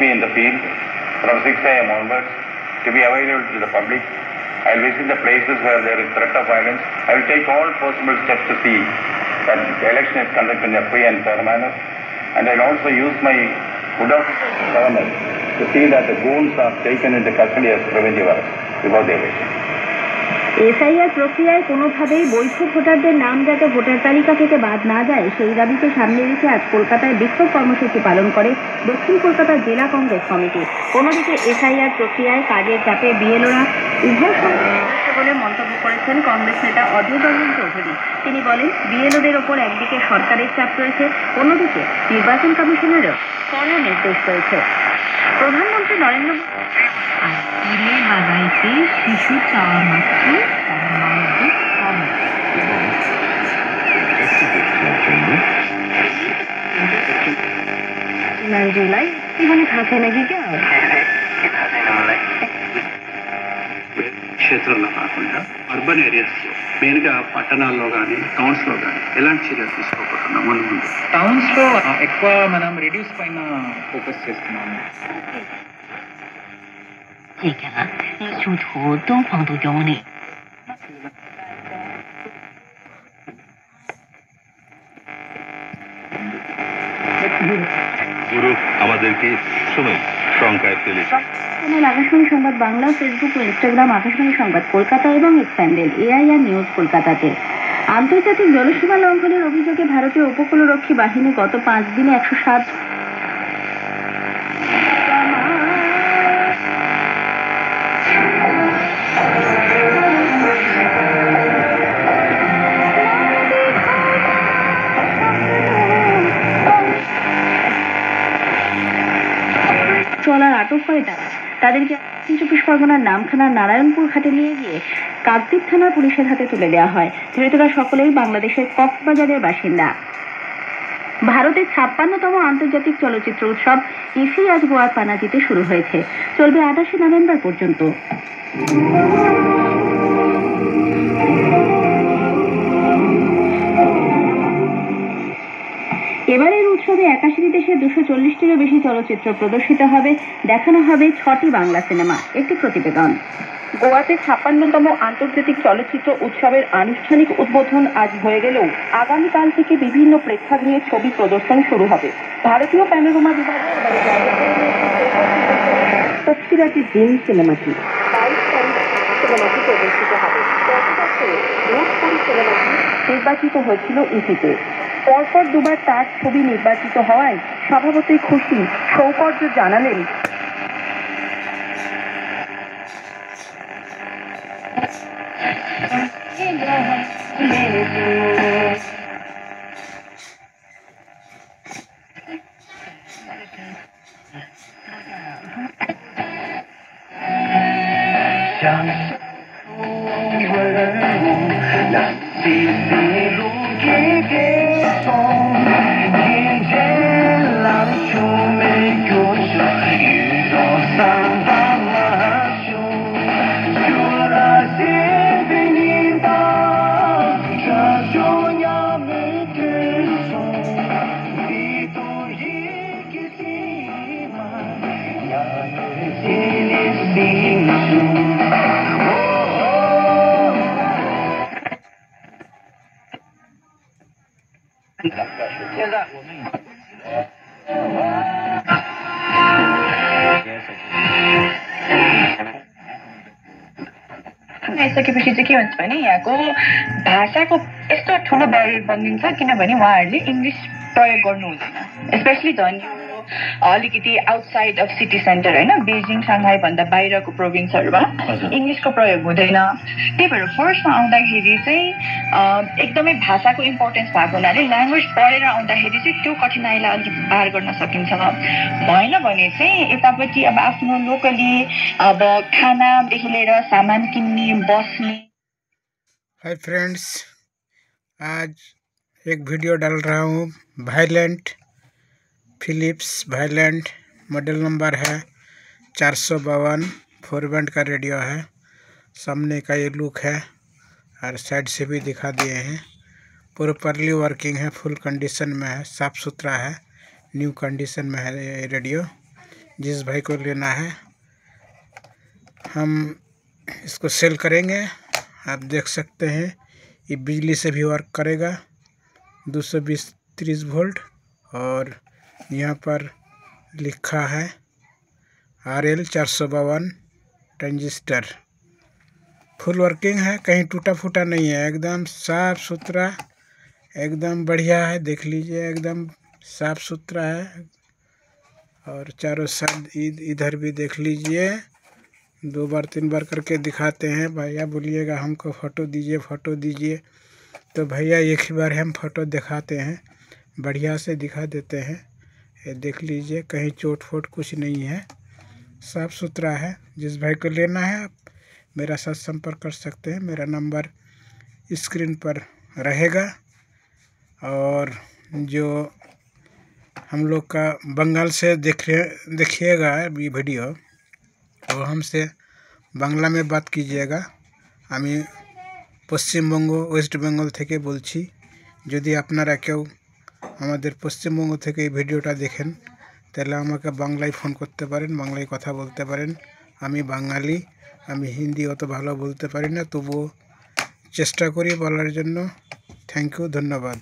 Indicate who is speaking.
Speaker 1: be in the field from 6 a.m. onwards to be available to the public. I will visit the places where there is threat of violence. I will take all possible steps to see that the election is conducted in a free and fair manner. And I will also use my good office of governor to see that the goons are taken into custody as preventive arrest before the election.
Speaker 2: SIR প্রক্রিয়ায় কোনোভাবেই বৈধ ভোটারদের নাম যাতে voter তালিকা থেকে বাদ না যায় সেই দাবিকে সামনে রেখে আজ কলকাতায় বিক্ষোভ কর্মসূচি পালন করে দক্ষিণ কলকাতা জেলা কংগ্রেস কমিটি। অন্যদিকে এসআইআর প্রক্রিয়ায় কাজের চাপে বিএলওরা উভয় সমস্যা বলে মন্তব্য করেছেন কংগ্রেস নেতা অধীর রঞ্জন চৌধুরী। তিনি বলেন, বিএলওদের ওপর একদিকে সরকারের চাপ রয়েছে, অন্যদিকে নির্বাচন কমিশনেরও কড়া নির্দেশ রয়েছে। প্রধানমন্ত্রী নরেন্দ্র মোদী বাগাইতে শিশু চাওয়া মাত্র জুলাই এখানে থাকে నాకి
Speaker 3: క్షేత్రంలో కాకుండా అర్బన్ ఏరియాస్ లో మెయిన్ గా పట్టణాల్లో కానీ టౌన్స్ లో కానీ ఎలాంటి చర్యలు తీసుకోబోతున్నాం ముందు
Speaker 4: టౌన్స్ లో ఎక్కువ మనం రిడ్యూస్ పైన ఫోకస్ చేస్తున్నాము.
Speaker 5: 这个殊途东方都有你。
Speaker 6: গুরু আমাদেরকে শুনুন সংখ্যায় ফেলেছে।
Speaker 2: আকাশবাণী সংবাদ বাংলা, ফেসবুক ও ইনস্টাগ্রাম আকাশবাণী সংবাদ কলকাতা এবং এক্সপ্যান্ডেল এআইআর নিউজ কলকাতাতে। আন্তর্জাতিক জলসীমা লঙ্ঘনের অভিযোগে ভারতীয় উপকূলরক্ষী বাহিনী গত 5 দিনে 107 ট্রলার আটক করে তাদেরকে 24 পরগনার নামখানার নারায়ণপুর ঘাটে নিয়ে গিয়ে কাকদ্বীপ থানার পুলিশের হাতে তুলে দেওয়া হয়। ধৃতরা সকলেই বাংলাদেশের কক্সবাজারের বাসিন্দা। ভারতের 56তম আন্তর্জাতিক চলচ্চিত্র উৎসব ইফি আজ গোয়ার পানাজিতে শুরু হয়েছে, চলবে 28 নভেম্বর পর্যন্ত। এবারের উৎসবে 81 দেশের 240টিরও বেশি চলচ্চিত্র প্রদর্শিত হবে, দেখানো হবে 6টি বাংলা সিনেমা। একটি প্রতিবেদন। গোয়াতে 56তম আন্তর্জাতিক চলচ্চিত্র উৎসবের আনুষ্ঠানিক উদ্বোধন আজ হয়ে গেলেও আগামীকাল থেকে বিভিন্ন প্রেক্ষাগৃহে ছবি প্রদর্শন শুরু হবে। ভারতীয় প্যানোরামা বিভাগে তফসিরাতি দিন সিনেমাটি 22 তারিখ সিনেমাটি প্রদর্শিত হবে। সিনেমাটি নির্বাচিত হয়েছিল ইফিতে। পরপর দুবার তার ছবি নির্বাচিত হওয়ায় স্বভাবতই খুশি সৌকর্য জানালেন
Speaker 7: यसपछि चाहिँ के हुन्छ भने यहाँको भाषाको यस्तो ठुलो ब्यारियर बनिन्छ किनभने उहाँहरूले इङ्ग्लिस प्रयोग गर्नु हुँदैन, स्पेसली झन् अलिकति आउटसाइड अफ सिटी सेन्टर होइन, बेजिङ साङ्घाई भन्दा बाहिरको प्रोभिन्सहरूमा इङ्ग्लिसको प्रयोग हुँदैन। त्यही भएर फर्स्टमा आउँदाखेरि चाहिँ एकदमै भाषाको इम्पोर्टेन्स भएको हुनाले ल्याङ्ग्वेज पढेर आउँदाखेरि चाहिँ त्यो कठिनाइलाई अलिक पार गर्न सकिन्छ। भएन भने चाहिँ यतापट्टि अब आफ्नो लोकली अब खानादेखि लिएर सामान किन्ने बस्ने।
Speaker 8: हाय फ्रेंड्स, आज एक वीडियो डाल रहा हूँ। Violent Philips violent model number है 452, 4 बैंड का रेडियो है। सामने का ये लुक है और साइड से भी दिखा दिए हैं। प्रॉपरली वर्किंग है, फुल कंडीशन में है, साफ़ सुथरा है, न्यू कंडीशन में है ये रेडियो। जिस भाई को लेना है हम इसको सेल करेंगे। आप देख सकते हैं ये बिजली से भी वर्क करेगा, 220-30 वोल्ट। और यहाँ पर लिखा है RL 452 ट्रांजिस्टर। फुल वर्किंग है, कहीं टूटा फूटा नहीं है, एकदम साफ सुथरा, एकदम बढ़िया है। देख लीजिए एकदम साफ सुथरा है। और चारों साइड इधर भी देख लीजिए, 2 बार 3 बार करके दिखाते हैं। भैया बोलिएगा हमको फ़ोटो दीजिए फ़ोटो दीजिए, तो भैया एक ही बार हम फ़ोटो दिखाते हैं, बढ़िया से दिखा देते हैं। ये देख लीजिए कहीं चोट फोट कुछ नहीं है, साफ़ सुथरा है। जिस भाई को लेना है आप मेरा साथ संपर्क कर सकते हैं। मेरा नंबर स्क्रीन पर रहेगा। और जो हम लोग का बंगाल से देखिएगा ये वीडियो, वो हमसे বাংলা में बात कीजिएगा। আমি পশ্চিমবঙ্গ ওয়েস্ট বেঙ্গল থেকে বলছি। যদি আপনারা কেউ আমাদের পশ্চিমবঙ্গ থেকে এই ভিডিওটা দেখেন তাহলে আমাকে বাংলায় ফোন করতে পারেন, বাংলায় কথা বলতে পারেন। আমি বাঙালি, আমি হিন্দি অত ভালো বলতে পারি না, তবুও চেষ্টা করি বলার জন্য। থ্যাংক ইউ, ধন্যবাদ।